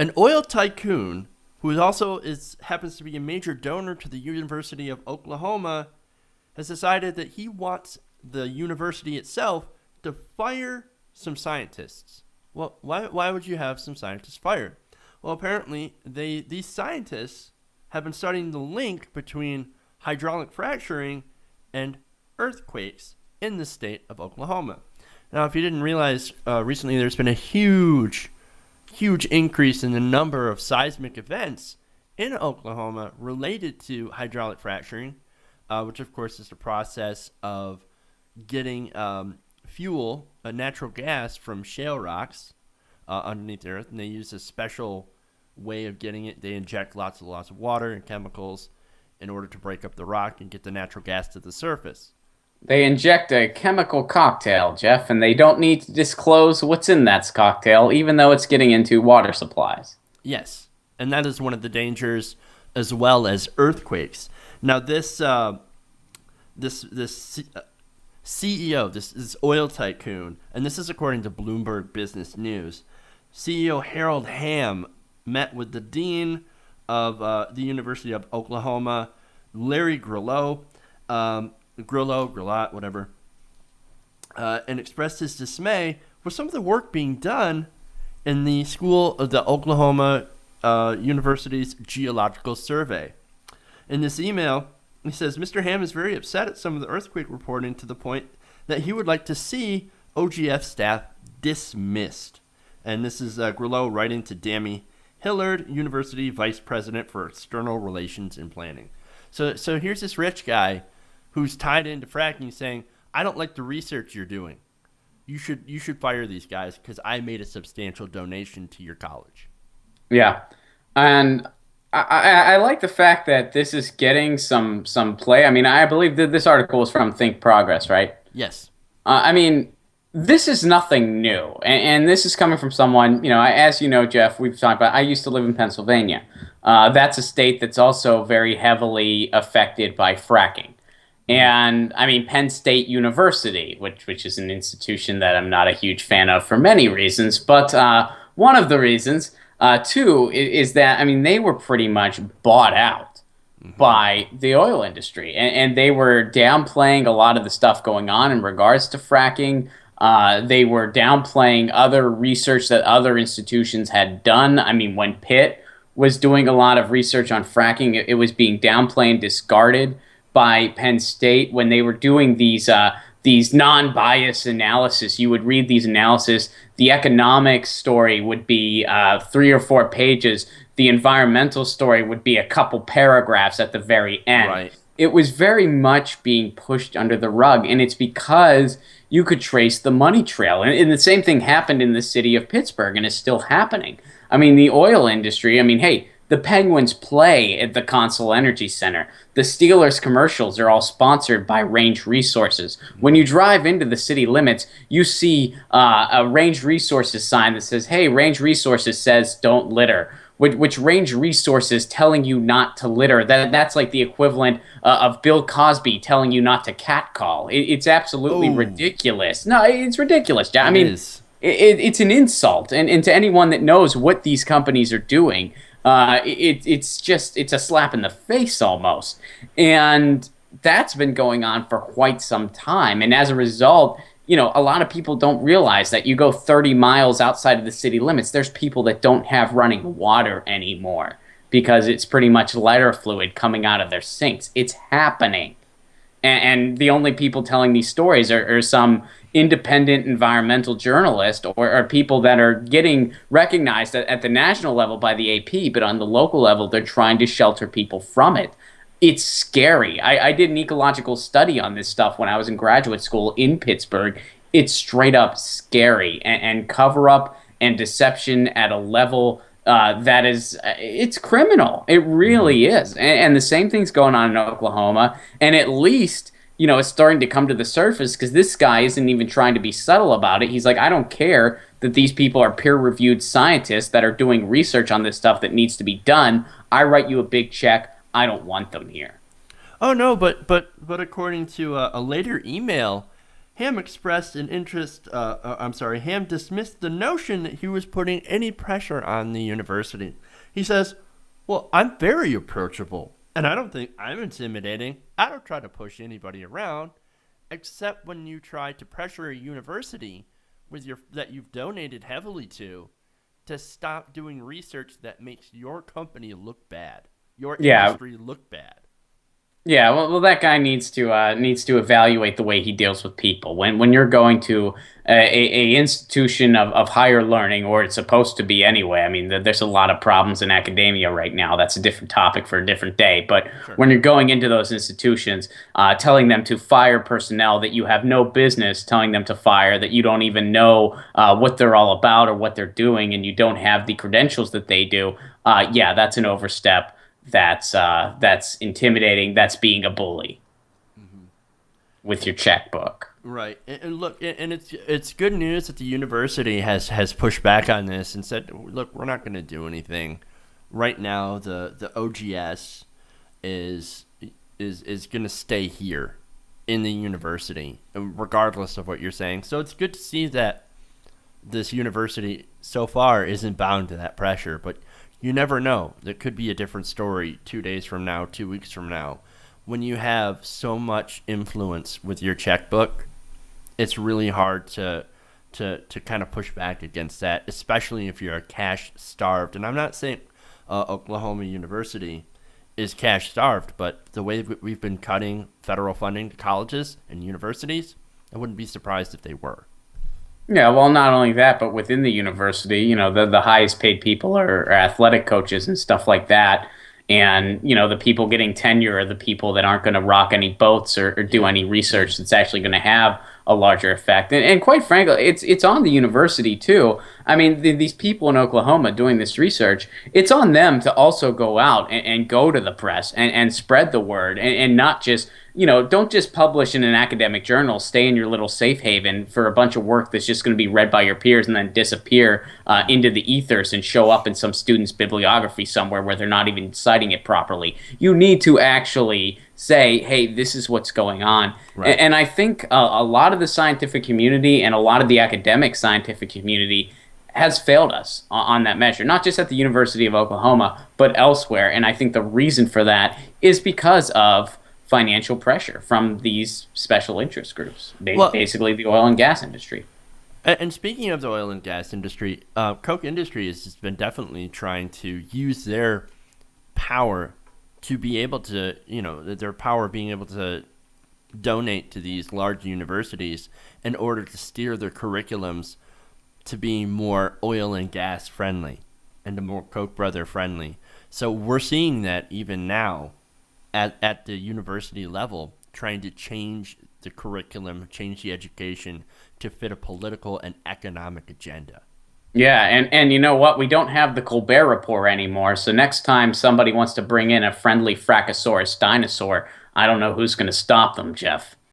An oil tycoon who happens to be a major donor to the University of Oklahoma has decided that he wants the university itself to fire some scientists. Well, why would you have some scientists fired? Well, apparently these scientists have been studying the link between hydraulic fracturing and earthquakes in the state of Oklahoma. Now, if you didn't realize, recently there's been a huge increase in the number of seismic events in Oklahoma related to hydraulic fracturing, which of course is the process of getting fuel, natural gas from shale rocks underneath the earth, and they use a special way of getting it. They inject lots of water and chemicals in order to break up the rock and get the natural gas to the surface. They inject a chemical cocktail, Jeff, and they don't need to disclose what's in that cocktail, even though it's getting into water supplies. Yes, and that is one of the dangers, as well as earthquakes. Now, this CEO, this oil tycoon, and this is according to Bloomberg Business News, CEO Harold Hamm met with the dean of the University of Oklahoma, Larry Grillot, Grillot, whatever, and expressed his dismay with some of the work being done in the school of the Oklahoma University's Geological Survey. In this email, he says, Mr. Hamm is very upset at some of the earthquake reporting to the point that he would like to see OGF staff dismissed. And this is Grillot writing to Dammy Hilliard, University Vice President for External Relations and Planning. So here's this rich guy who's tied into fracking saying, I don't like the research you're doing. You should fire these guys because I made a substantial donation to your college. Yeah, and I like the fact that this is getting some play. I mean, I believe that this article was from Think Progress, right? Yes. I mean, this is nothing new, and this is coming from someone, as you know, Jeff, we've talked about, I used to live in Pennsylvania. That's a state that's also very heavily affected by fracking. And, I mean, Penn State University, which is an institution that I'm not a huge fan of for many reasons, but one of the reasons, too, is that, I mean, they were pretty much bought out by the oil industry, and they were downplaying a lot of the stuff going on in regards to fracking. They were downplaying other research that other institutions had done. I mean, when Pitt was doing a lot of research on fracking, it was being downplayed and discarded by Penn State. When they were doing these non-biased analysis, you would read these analysis. The economic story would be 3 or 4 pages. The environmental story would be a couple paragraphs at the very end. Right. It was very much being pushed under the rug, and it's because you could trace the money trail. And the same thing happened in the city of Pittsburgh, and is still happening. I mean, the oil industry, I mean, hey, the Penguins play at the Consol Energy Center. The Steelers commercials are all sponsored by Range Resources. When you drive into the city limits, you see a Range Resources sign that says, hey, Range Resources says don't litter. Which Range Resources telling you not to litter. That's like the equivalent of Bill Cosby telling you not to catcall. It's absolutely ridiculous. No, it's ridiculous. I mean, it's an insult. And to anyone that knows what these companies are doing, it's a slap in the face almost. And that's been going on for quite some time. And as a result, a lot of people don't realize that you go 30 miles outside of the city limits, there's people that don't have running water anymore because it's pretty much lighter fluid coming out of their sinks. It's happening. And the only people telling these stories are some independent environmental journalist or people that are getting recognized at the national level by the AP, but on the local level, they're trying to shelter people from it. It's scary. I did an ecological study on this stuff when I was in graduate school in Pittsburgh. It's straight up scary and cover up and deception at a level that is, it's criminal. It really is. And the same thing's going on in Oklahoma. And at least, it's starting to come to the surface because this guy isn't even trying to be subtle about it. He's like, I don't care that these people are peer-reviewed scientists that are doing research on this stuff that needs to be done. I write you a big check. I don't want them here. Oh no, but according to a later email, Hamm expressed an interest. Hamm dismissed the notion that he was putting any pressure on the university. He says, "Well, I'm very approachable, and I don't think I'm intimidating. I don't try to push anybody around, except when you try to pressure a university that you've donated heavily to stop doing research that makes your company look bad, your Yeah, industry look bad." yeah, well, that guy needs to evaluate the way he deals with people. When you're going to a institution of higher learning, or it's supposed to be anyway. I mean, there's a lot of problems in academia right now. That's a different topic for a different day. But Sure. when you're going into those institutions, telling them to fire personnel that you have no business telling them to fire, that you don't even know what they're all about or what they're doing, and you don't have the credentials that they do, yeah, that's an overstep. That's intimidating. That's being a bully with your checkbook. Right, and look, and it's good news that the university has pushed back on this and said, look, we're not going to do anything. Right now, the OGS is going to stay here in the university, regardless of what you're saying. So it's good to see that this university so far isn't bound to that pressure, but you never know. There could be a different story 2 days from now, 2 weeks from now. When you have so much influence with your checkbook, it's really hard to kind of push back against that, especially if you're cash starved. And I'm not saying Oklahoma University is cash starved, but the way we've been cutting federal funding to colleges and universities, I wouldn't be surprised if they were. Yeah, well, not only that, but within the university, the highest paid people are athletic coaches and stuff like that. And, the people getting tenure are the people that aren't going to rock any boats or do any research that's actually going to have a larger effect. And quite frankly, it's on the university too. I mean, these people in Oklahoma doing this research, it's on them to also go out and go to the press and spread the word, and not just, don't just publish in an academic journal, stay in your little safe haven for a bunch of work that's just going to be read by your peers and then disappear into the ethers and show up in some student's bibliography somewhere where they're not even citing it properly. You need to actually say, hey, this is what's going on. Right. And I think a lot of the scientific community and a lot of the academic scientific community has failed us on that measure, not just at the University of Oklahoma, but elsewhere. And I think the reason for that is because of financial pressure from these special interest groups, basically the oil and gas industry. And speaking of the oil and gas industry, Koch Industries has been definitely trying to use their power to be able to, their power being able to donate to these large universities in order to steer their curriculums to be more oil and gas friendly and to more Koch brother friendly. So we're seeing that even now at the university level, trying to change the curriculum, change the education to fit a political and economic agenda. Yeah, and you know what? We don't have the Colbert Report anymore, so next time somebody wants to bring in a friendly Frackosaurus dinosaur, I don't know who's going to stop them, Jeff.